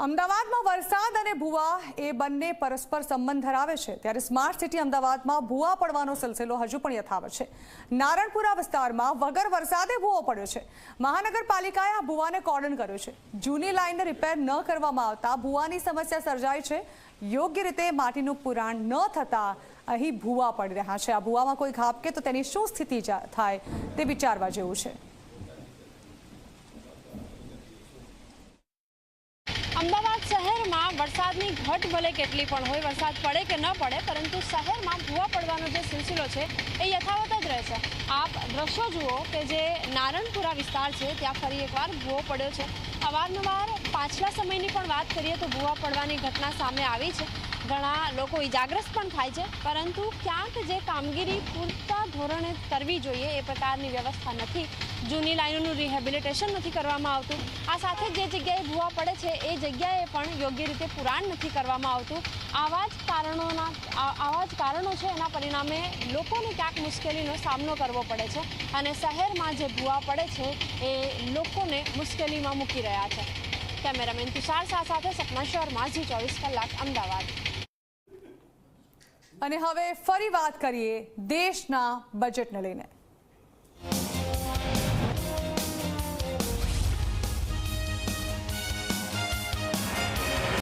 અમદાવાદમાં વરસાદ અને ભૂવા એ બંને પરસ્પર સંબંધ ધરાવે છે, ત્યારે સ્માર્ટ સિટી અમદાવાદમાં ભૂવા પડવાનો સિલસિલો હજુ પણ યથાવત છે। નારણપુરા વિસ્તારમાં વગર વરસાદે ભૂવો પડ્યો છે। મહાનગરપાલિકાએ આ ભૂવાને કોર્ડન કર્યો છે। જૂની લાઇનને રિપેર ન કરવામાં આવતા ભૂવાની સમસ્યા સર્જાઈ છે। યોગ્ય રીતે માટીનું પુરાણ ન થતા અહીં ભૂવા પડી રહ્યા છે। આ ભૂવામાં કોઈ ખાબકે તો તેની શું સ્થિતિ થાય તે વિચારવા જેવું છે। અમદાવાદ શહેરમાં વરસાદની ઘટ ભલે કેટલી પણ હોય, વરસાદ પડે કે ન પડે, પરંતુ શહેરમાં ભૂવા પડવાનો જે સિલસિલો છે એ યથાવત જ રહેશે। આપ દ્રશ્યો જુઓ કે જે નારણપુરા વિસ્તાર છે ત્યાં ફરી એકવાર ભૂવો પડ્યો છે। અવારનવાર પાછલા સમયની પણ વાત કરીએ તો ભૂવા પડવાની ઘટના સામે આવી છે। ઘણા લોકો ઇજાગ્રસ્ત પણ થાય છે, પરંતુ ક્યાંક જે કામગીરી પૂરતા ધોરણે કરવી જોઈએ એ પ્રકારની વ્યવસ્થા નથી। જૂની લાઇનોનું રિહેબિલિટેશન નથી કરવામાં આવતું। આ સાથે જે જગ્યાએ ભૂવા પડે છે એ જગ્યાએ પણ યોગ્ય રીતે પુરાણ નથી કરવામાં આવતું। આવા જ કારણો છે, એના પરિણામે લોકોને ક્યાંક મુશ્કેલીનો સામનો કરવો પડે છે અને શહેરમાં જે ભૂવા પડે છે એ લોકોને મુશ્કેલીમાં મૂકી રહ્યા છે। કેમેરામેન તુષાર શાહ સાથે સપના શર્મા, ઝી24 કલાક, અમદાવાદ। અને હવે ફરી વાત કરીએ દેશના બજેટને લઈને।